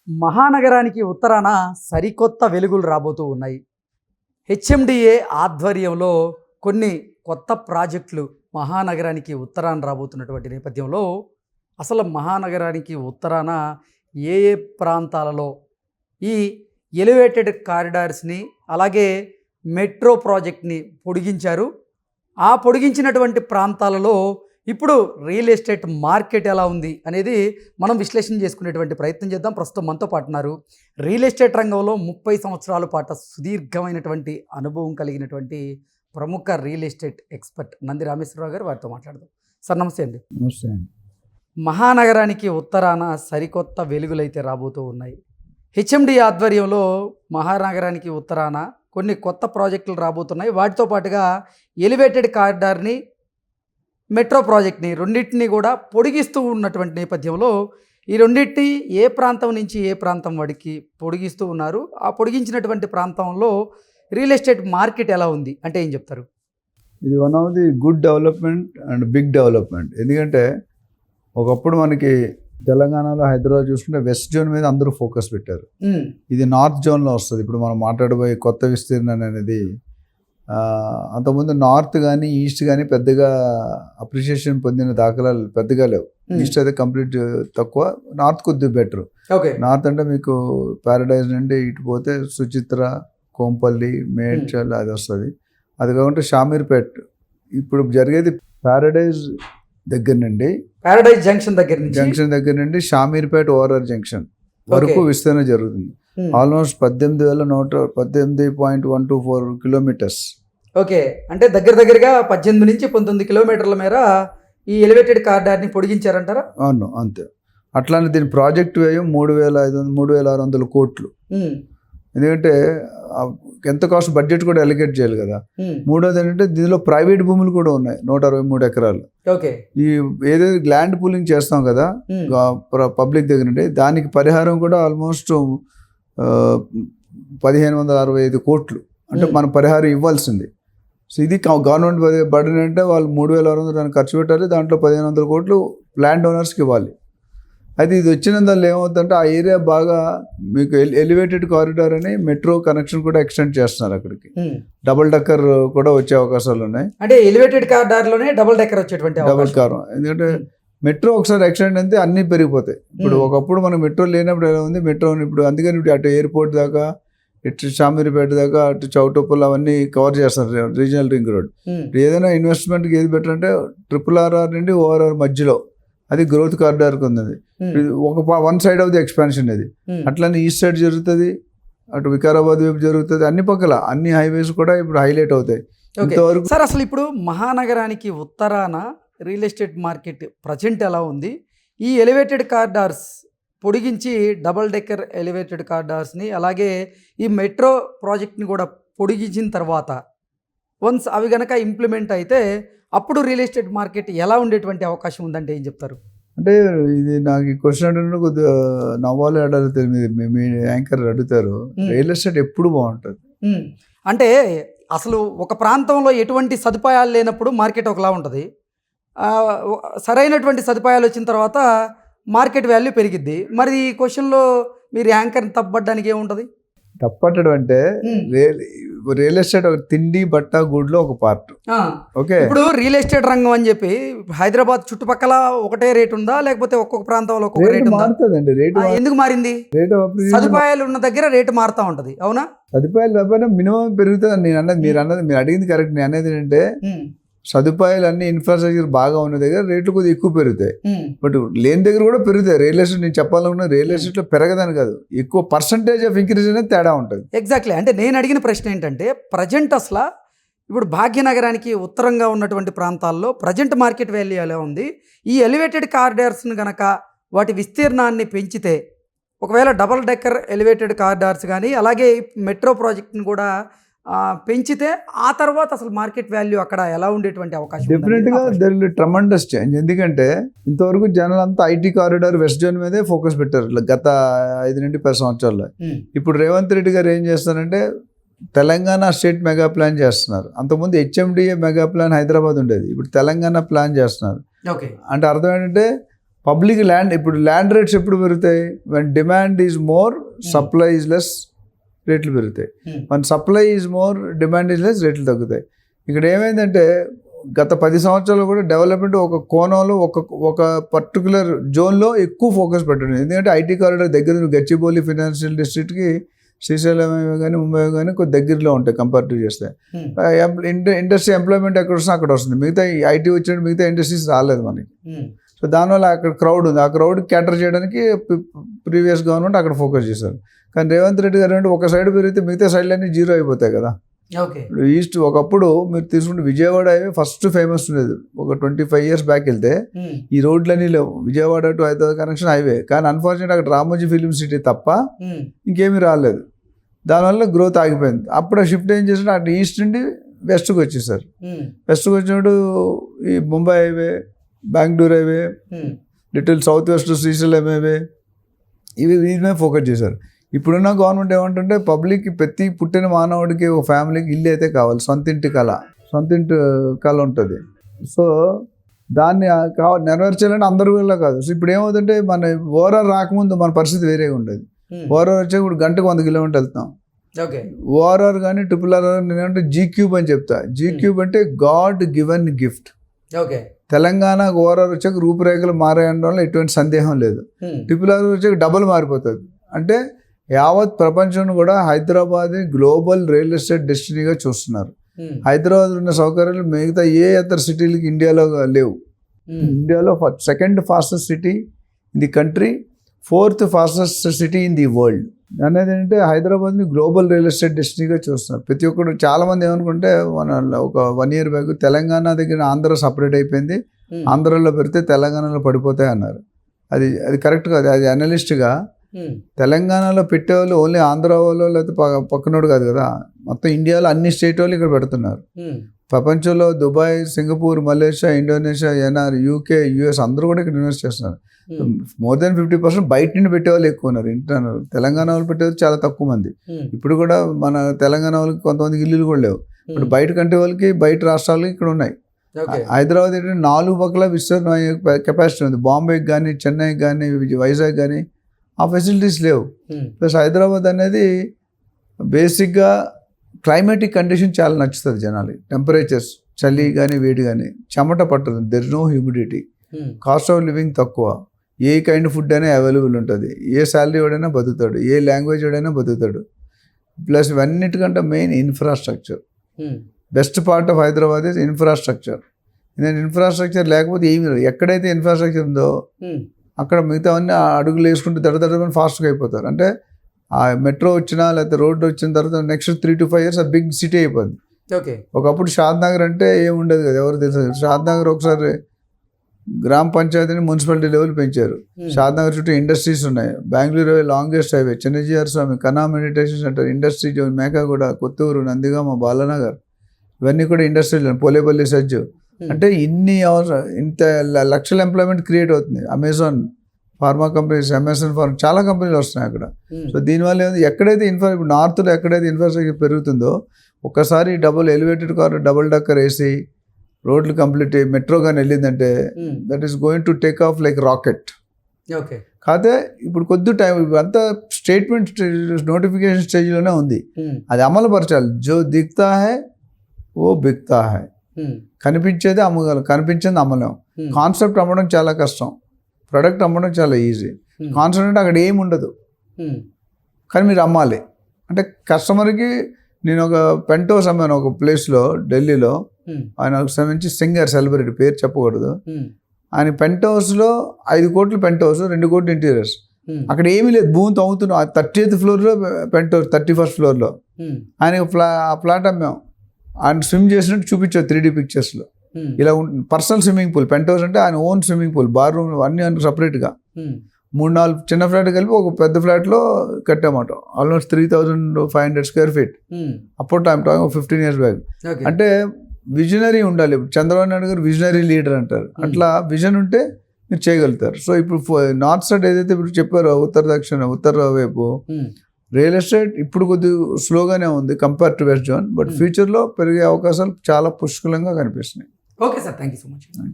మహానగరానికి ఉత్తరాన సరికొత్త వెలుగులు రాబోతూ ఉన్నాయి. హెచ్ఎండిఏ ఆధ్వర్యంలో కొన్ని కొత్త ప్రాజెక్టులు మహానగరానికి ఉత్తరాన రాబోతున్నటువంటి నేపథ్యంలో అసలు మహానగరానికి ఉత్తరాన ఏ ఏ ప్రాంతాలలో ఈ ఎలివేటెడ్ కారిడార్స్ని అలాగే మెట్రో ప్రాజెక్ట్ని పొడిగించారు. ఆ పొడిగించినటువంటి ప్రాంతాలలో ఇప్పుడు రియల్ ఎస్టేట్ మార్కెట్ ఎలా ఉంది అనేది మనం విశ్లేషణ చేసుకునేటువంటి ప్రయత్నం చేద్దాం. ప్రస్తుతం మనతో పాటు ఉన్నారు రియల్ ఎస్టేట్ రంగంలో 30 సంవత్సరాల పాటు సుదీర్ఘమైనటువంటి అనుభవం కలిగినటువంటి ప్రముఖ real estate expert Nandi Rameshwar Rao గారు. వారితో మాట్లాడదాం. సార్ నమస్తే అండి. నమస్తే అండి. మహానగరానికి ఉత్తరాన సరికొత్త వెలుగులైతే రాబోతూ ఉన్నాయి. హెచ్ఎండి ఆధ్వర్యంలో మహానగరానికి ఉత్తరాన కొన్ని కొత్త ప్రాజెక్టులు రాబోతున్నాయి. వాటితో పాటుగా ఎలివేటెడ్ కారిడార్ని మెట్రో ప్రాజెక్ట్ని రెండింటినీ కూడా పొడిగిస్తూ ఉన్నటువంటి నేపథ్యంలో ఈ రెండింటినీ ఏ ప్రాంతం నుంచి ఏ ప్రాంతం వాడికి పొడిగిస్తూ ఉన్నారు. ఆ పొడిగించినటువంటి ప్రాంతంలో రియల్ ఎస్టేట్ మార్కెట్ ఎలా ఉంది అంటే ఏం చెప్తారు? ఇది one of the good development and big development. ఎందుకంటే ఒకప్పుడు మనకి తెలంగాణలో హైదరాబాద్ చూసుకుంటే వెస్ట్ జోన్ మీద అందరూ ఫోకస్ పెట్టారు. ఇది నార్త్ జోన్లో వస్తుంది. ఇప్పుడు మనం మాట్లాడబోయే కొత్త విస్తీర్ణం అనేది అంతకుముందు నార్త్ కానీ ఈస్ట్ కానీ పెద్దగా అప్రిషియేషన్ పొందిన దాఖలాలు పెద్దగా లేవు. ఈస్ట్ అయితే కంప్లీట్ తక్కువ, నార్త్ కొద్దిగా బెటర్. నార్త్ అంటే మీకు ప్యారడైజ్ నుండి ఇటు పోతే సుచిత్ర, కోంపల్లి, మేడ్చల్ అది వస్తుంది. అది కాకుండా షామీర్పేట్ ఇప్పుడు జరిగేది ప్యారడైజ్ దగ్గర నుండి ప్యారడైజ్ జంక్షన్ దగ్గర నుండి షామీర్పేట్ ఓఆర్ఆర్ జంక్షన్ వరకు విస్తరణ జరుగుతుంది. Almost 18,124 kilometres. ఓకే, అంటే దగ్గరగా 18 నుంచి 19 కిలోమీటర్ల మేర ఈ ఎలివేటెడ్ కారిడార్ని పొడిగించారంటారా? అవును, అంతే. అట్లానే దీని ప్రాజెక్ట్ వ్యయం 3,600 కోట్లు. ఎందుకంటే ఎంత కాస్ట్ బడ్జెట్ కూడా అలికేట్ చేయాలి కదా. మూడోది ఏంటంటే దీనిలో ప్రైవేట్ భూములు కూడా ఉన్నాయి, 163 ఎకరాలు. ఈ ఏదైతే ల్యాండ్ పూలింగ్ చేస్తాం కదా పబ్లిక్ దగ్గర నుండి, దానికి పరిహారం కూడా ఆల్మోస్ట్ 1,565 కోట్లు అంటే మనం పరిహారం ఇవ్వాల్సింది. సో ఇది గవర్నమెంట్ బర్డెన్ అంటే వాళ్ళు 3,600 దానికి ఖర్చు పెట్టాలి. దాంట్లో 1,500 కోట్లు ల్యాండ్ ఓనర్స్కి ఇవ్వాలి. అయితే ఇది వచ్చినందువల్ల ఏమవుతుందంటే ఆ ఏరియా బాగా మీకు ఎలివేటెడ్ కారిడార్ అని మెట్రో కనెక్షన్ కూడా ఎక్స్టెండ్ చేస్తున్నారు. అక్కడికి డబుల్ డెక్కర్ కూడా వచ్చే అవకాశాలు ఉన్నాయి. అంటే ఎలివేటెడ్ కారిడార్లోనే డబుల్ డెక్కర్ వచ్చేటువంటి డబుల్ కార్. ఎందుకంటే మెట్రో ఒకసారి ఎక్స్టెండ్ అయితే అన్నీ పెరిగిపోతాయి. ఇప్పుడు ఒకప్పుడు మనకు మెట్రో లేనప్పుడు ఎలా ఉంది, మెట్రో ఇప్పుడు అందుకని ఇప్పుడు అటు ఎయిర్పోర్ట్ దాకా, ఇటు షామీర్పేట దాకా, అటు చౌటుప్పల్ అవన్నీ కవర్ చేస్తారు రీజనల్ రింగ్ రోడ్. ఏదైనా ఇన్వెస్ట్మెంట్కి ఏది బెటర్ అంటే RRR నుండి ORR మధ్యలో అది గ్రోత్ కారిడార్కి ఉంది. ఒక one side of the expansion ఇది. అట్లనే ఈస్ట్ సైడ్ జరుగుతుంది, అటు వికారాబాద్ వైపు జరుగుతుంది. అన్ని పక్కల అన్ని హైవేస్ కూడా ఇప్పుడు హైలైట్ అవుతాయి. ఇంతవరకు సార్ అసలు ఇప్పుడు మహానగరానికి ఉత్తరాన రియల్ ఎస్టేట్ మార్కెట్ ప్రజెంట్ ఎలా ఉంది? ఈ ఎలివేటెడ్ కారిడార్స్ పొడిగించి డబల్ డెక్కర్ ఎలివేటెడ్ కారిడార్స్ని అలాగే ఈ మెట్రో ప్రాజెక్ట్ని కూడా పొడిగించిన తర్వాత వన్స్ అవి కనుక ఇంప్లిమెంట్ అయితే అప్పుడు రియల్ ఎస్టేట్ మార్కెట్ ఎలా ఉండేటువంటి అవకాశం ఉందంటే ఏం చెప్తారు? అంటే ఇది నాకు ఈ క్వశ్చన్ అంటే కొద్దిగా నవ్వాలి అడుగుతారు, మీ యాంకర్ అడుగుతారు. రియల్ ఎస్టేట్ ఎప్పుడు బాగుంటుంది అంటే అసలు ఒక ప్రాంతంలో ఎటువంటి సదుపాయాలు లేనప్పుడు మార్కెట్ ఒకలా ఉంటుంది. సరైనటువంటి సదుపాయాలు వచ్చిన తర్వాత మార్కెట్ వాల్యూ పెరిగిద్ది. మరి ఈ క్వశ్చన్లో మీరు యాంకర్ని తప్పబడ్డానికి ఏముంటుంది? తప్పట్టడం అంటే రియల్ ఎస్టేట్ ఒక తిండి బట్ట గూడ్లో ఒక పార్ట్. ఓకే, ఇప్పుడు రియల్ ఎస్టేట్ రంగం అని చెప్పి హైదరాబాద్ చుట్టుపక్కల ఒకటే రేట్ ఉందా, లేకపోతే ఒక్కొక్క ప్రాంతంలో ఒక్కొక్క రేట్ మారుతుందండి? రేటు ఎందుకు మారింది? సదుపాయాలు ఉన్న దగ్గర రేటు మారుతా ఉంటది. అవునా? సదుపాయాలు లేకపోయినా మినిమం పెరుగుతుంది. నేను అన్నది మీరు అడిగింది కరెక్ట్. నేను అనేది ఏంటంటే సదుపాయాలు అన్ని ఇన్ఫ్రాస్ట్రక్చర్ బాగా ఉన్న దగ్గర రేట్లు కొద్దిగా ఎక్కువ పెరుగుతాయి. బట్ లేని దగ్గర కూడా పెరుగుతాయి. రియల్ ఎస్టేట్ నేను చెప్పాలనుకున్నా రియల్ ఎస్టేట్లో పెరగదని కాదు, ఎక్కువ పర్సంటేజ్ ఆఫ్ ఇంక్రీజ్ అనేది తేడా ఉంటుంది. ఎగ్జాక్ట్లీ. అంటే నేను అడిగిన ప్రశ్న ఏంటంటే ప్రజెంట్ అసలు ఇప్పుడు భాగ్యనగరానికి ఉత్తరంగా ఉన్నటువంటి ప్రాంతాల్లో ప్రజెంట్ మార్కెట్ వాల్యూ ఎలా ఉంది? ఈ ఎలివేటెడ్ కారిడార్స్ని కనుక వాటి విస్తీర్ణాన్ని పెంచితే, ఒకవేళ డబల్ డెక్కర్ ఎలివేటెడ్ కారిడార్స్ కానీ అలాగే మెట్రో ప్రాజెక్ట్ని కూడా పెంచితే ఆ తర్వాత అసలు మార్కెట్ వాల్యూ అక్కడ ఎలా ఉండేటువంటి అవకాశం? డెఫినెట్గా there will be tremendous change. ఎందుకంటే ఇంతవరకు జనాలంతా ఐటీ కారిడార్ వెస్ట్ జోన్ మీదే ఫోకస్ పెట్టారు గత 5 నుండి 10 సంవత్సరాల్లో. ఇప్పుడు రేవంత్ రెడ్డి గారు ఏం చేస్తారంటే తెలంగాణ స్టేట్ మెగా ప్లాన్ చేస్తున్నారు. అంతకుముందు హెచ్ఎండిఏ మెగా ప్లాన్ హైదరాబాద్ ఉండేది, ఇప్పుడు తెలంగాణ ప్లాన్ చేస్తున్నారు. అంటే అర్థం ఏంటంటే పబ్లిక్ ల్యాండ్ ఇప్పుడు ల్యాండ్ రేట్స్ ఎప్పుడు పెరుగుతాయి? When demand is more supply is less, రేట్లు పెరుగుతాయి. మన supply is more demand is less, రేట్లు తగ్గుతాయి. ఇక్కడ ఏమైందంటే గత 10 సంవత్సరాలు కూడా డెవలప్మెంట్ ఒక కోణంలో ఒక పర్టికులర్ జోన్లో ఎక్కువ ఫోకస్ పెట్టండి. ఎందుకంటే ఐటీ కారిడార్ దగ్గర గచ్చిబౌలి ఫైనాన్షియల్ డిస్ట్రిక్ట్కి శ్రీశైలం కానీ ముంబై కానీ కొద్ది దగ్గరలో ఉంటాయి కంపేరిటివ్ చేస్తే. ఇండస్ట్రీ ఎంప్లాయ్మెంట్ ఎక్కడ వస్తుంది అక్కడ వస్తుంది. మిగతా ఐటీ వచ్చినట్టు మిగతా ఇండస్ట్రీస్ రాలేదు మనకి. సో దానివల్ల అక్కడ క్రౌడ్ ఉంది. ఆ క్రౌడ్ క్యాటర్ చేయడానికి ప్రీవియస్ గవర్నమెంట్ అక్కడ ఫోకస్ చేశారు. కానీ రేవంత్ రెడ్డి గారు అంటే ఒక సైడ్ పెరిగితే మిగతా సైడ్లన్నీ జీరో అయిపోతాయి కదా. ఇప్పుడు ఈస్ట్ ఒకప్పుడు మీరు తీసుకుంటే విజయవాడ హైవే ఫస్ట్ ఫేమస్ ఉండేది. ఒక 25 years బ్యాక్ వెళ్తే ఈ రోడ్లన్నీ లేవు. Vijayawada to Hyderabad connection highway. కానీ అన్ఫార్చునేట్ అక్కడ రామోజీ ఫిలిం సిటీ తప్ప ఇంకేమీ రాలేదు. దానివల్ల గ్రోత్ ఆగిపోయింది. అప్పుడు షిఫ్ట్ ఏం చేసినా అటు ఈస్ట్ నుండి వెస్ట్కి వచ్చేసారు. వెస్ట్కి వచ్చినప్పుడు ఈ Mumbai highway, Bengaluru highway, little south west Srisailam highway, ఇవి వీటి మీద ఫోకస్ చేశారు. ఇప్పుడున్న గవర్నమెంట్ ఏమంటుంటే పబ్లిక్ ప్రతి పుట్టిన మానవుడికి ఒక ఫ్యామిలీకి ఇల్లు అయితే కావాలి. సొంత ఇంటి కళ ఉంటుంది. సో దాన్ని నెరవేర్చాలంటే అందరి వల్ల కాదు. సో ఇప్పుడు ఏమవుతుంటే మన ఓవరాల్ రాకముందు మన పరిస్థితి వేరేగా ఉండేది. ఓవరాల్ వచ్చే ఇప్పుడు గంటకు 100 kilometers వెళ్తాం. ఓఆర్ఆర్ కానీ RRR నేనంటే G³ అని చెప్తా. G³ అంటే God given gift. Telangana ORR వచ్చాక రూపురేఖలు మారాయడంలో ఎటువంటి సందేహం లేదు. RRR వచ్చాక డబుల్ మారిపోతుంది. అంటే యావత్ ప్రపంచం కూడా హైదరాబాద్ గ్లోబల్ రియల్ ఎస్టేట్ డెస్టినీగా చూస్తున్నారు. హైదరాబాద్ ఉన్న సౌకర్యాలు మిగతా ఏ ఇతర సిటీలకి ఇండియాలో లేవు. ఇండియాలో 2nd fastest city in the country, 4th fastest city in the world. అనేది ఏంటంటే హైదరాబాద్ని గ్లోబల్ రియల్ ఎస్టేట్ డెస్టినీగా చూస్తున్నారు. ప్రతి ఒక్కరు చాలామంది ఏమనుకుంటే ఒక 1 year బ్యాక్ తెలంగాణ దగ్గర ఆంధ్ర సపరేట్ అయిపోయింది, ఆంధ్రలో పెడితే తెలంగాణలో పడిపోతాయి అన్నారు. అది కరెక్ట్ కాదు. అది అనలిస్ట్గా తెలంగాణలో పెట్టేవాళ్ళు ఓన్లీ ఆంధ్ర వాళ్ళు లేకపోతే పక్కనోడు కాదు కదా. మొత్తం ఇండియాలో అన్ని స్టేట్ వాళ్ళు ఇక్కడ పెడుతున్నారు. ప్రపంచంలో Dubai, Singapore, Malaysia, Indonesia, NR, UK, US అందరూ కూడా ఇక్కడ ఇన్వెస్ట్ చేస్తున్నారు. మోర్ దెన్ 50% బయట నుండి పెట్టేవాళ్ళు ఎక్కువ ఉన్నారు. ఇంటర్నల్ తెలంగాణ వాళ్ళు పెట్టేవాళ్ళు చాలా తక్కువ మంది. ఇప్పుడు కూడా మన తెలంగాణ వాళ్ళకి కొంతమందికి ఇల్లులు కూడా లేవు. ఇప్పుడు బయట కంటే వాళ్ళకి బయట రాష్ట్రాలకి ఇక్కడ ఉన్నాయి. హైదరాబాద్ ఏంటంటే 4 పక్కల విస్తరణ కెపాసిటీ ఉంది. బాంబేకి కానీ, చెన్నైకి కానీ, వైజాగ్ కానీ ఆ ఫెసిలిటీస్ లేవు. ప్లస్ హైదరాబాద్ అనేది బేసిక్గా క్లైమేటిక్ కండిషన్ చాలా నచ్చుతుంది జనాలకి. టెంపరేచర్స్ చలి కానీ వేడి కానీ, చెమట పట్టదు, there no humidity, cost of living తక్కువ, ఏ కైండ్ ఫుడ్ అయినా అవైలబుల్ ఉంటుంది, ఏ శాలరీ వాడైనా బతుకుతాడు, ఏ లాంగ్వేజ్ వాడైనా బతుకుతాడు. ప్లస్ ఇవన్నిటికంటే main infrastructure. Best part of Hyderabad is infrastructure. Infrastructure లేకపోతే ఏమి లేదు. ఎక్కడైతే ఇన్ఫ్రాస్ట్రక్చర్ ఉందో అక్కడ మిగతావన్నీ అడుగులు వేసుకుంటూ దడదడమని ఫాస్ట్గా అయిపోతారు. అంటే ఆ మెట్రో వచ్చినా లేకపోతే రోడ్డు వచ్చిన తర్వాత నెక్స్ట్ 3 to 5 years ఆ బిగ్ సిటీ అయిపోద్ది. ఒకప్పుడు షాద్ నగర్ అంటే ఏముండదు కదా, ఎవరు తెలుసు. షాద్ నగర్ ఒకసారి గ్రామ పంచాయతీని మున్సిపాలిటీ లెవెల్ పెంచారు. షాద్ నగర్ చుట్టూ ఇండస్ట్రీస్ ఉన్నాయి. Bengaluru highway longest highway, Chinna Jeeyar Swami, Kanha meditation centre, industry zone, Mekaguda, Kothur, Nandigama, Balanagar, ఇవన్నీ కూడా ఇండస్ట్రీలు. పోలేపల్లి, సజ్జు. అంటే ఇన్ని ఇంత లక్షల ఎంప్లాయ్మెంట్ క్రియేట్ అవుతుంది. Amazon pharma companies, MSN pharma, చాలా కంపెనీలు వస్తున్నాయి అక్కడ. సో దీనివల్ల ఎక్కడైతే ఇప్పుడు నార్త్లో ఎక్కడైతే ఇన్ఫ్రాస్ట్రక్చర్ పెరుగుతుందో ఒక్కసారి ఎలివేటెడ్ కార్, డబుల్ డక్కర్ వేసి రోడ్లు కంప్లీట్ మెట్రో కానీ వెళ్ళిందంటే that is going to take off like rocket. కాకపోతే ఇప్పుడు కొద్ది టైం అంతా స్టేట్మెంట్ నోటిఫికేషన్ స్టేజ్లోనే ఉంది. అది అమలు పరచాలి. జో దిక్తా హై ఓ బిక్తా హై. కనిపించేది అమ్మగలం, కనిపించేది అమ్మలేం. కాన్సెప్ట్ అమ్మడం చాలా కష్టం, ప్రొడక్ట్ అమ్మడం చాలా ఈజీ. కాన్సెప్ట్ అంటే అక్కడ ఏమి ఉండదు, కానీ మీరు అమ్మాలి. అంటే కస్టమర్కి నేను ఒక పెంట్ హౌస్ అమ్మాను ఒక ప్లేస్లో ఢిల్లీలో. ఆయన సంబంధించి సింగర్, సెలబ్రిటీ, పేరు చెప్పకూడదు. ఆయన పెంట్ హౌస్లో 5 కోట్లు పెంట్ హౌస్, 2 కోట్లు ఇంటీరియర్స్. అక్కడ ఏమీ లేదు, భూమి తవ్వుతున్నాం. 30th floorలో పెంట్ హౌస్, 31st floorలో ఆయన ఆ ఫ్లాట్ అమ్మాం. ఆయన స్విమ్ చేసినట్టు చూపించారు 3D పిక్చర్స్లో. ఇలా ఉంటుంది personal swimming pool. Penthouse అంటే ఆయన own swimming pool, bar room అన్నీ సపరేట్గా. 3-4 చిన్న ఫ్లాట్ కలిపి ఒక పెద్ద ఫ్లాట్లో కట్టామాట. Almost 3,500 square feet. అప్పుడు టైం 15 years బ్యాక్. అంటే విజనరీ ఉండాలి. చంద్రబాబు నాయుడు గారు విజనరీ లీడర్ అంటారు. అట్లా విజన్ ఉంటే మీరు చేయగలుగుతారు. సో ఇప్పుడు నార్త్ సైడ్ ఏదైతే ఇప్పుడు చెప్పారో ఉత్తర వైపు రియల్ ఎస్టేట్ ఇప్పుడు కొద్దిగా స్లోగానే ఉంది compare to west zone. But ఫ్యూచర్లో పెరిగే అవకాశాలు చాలా పుష్కలంగా కనిపిస్తున్నాయి. Okay sir, thank you so much.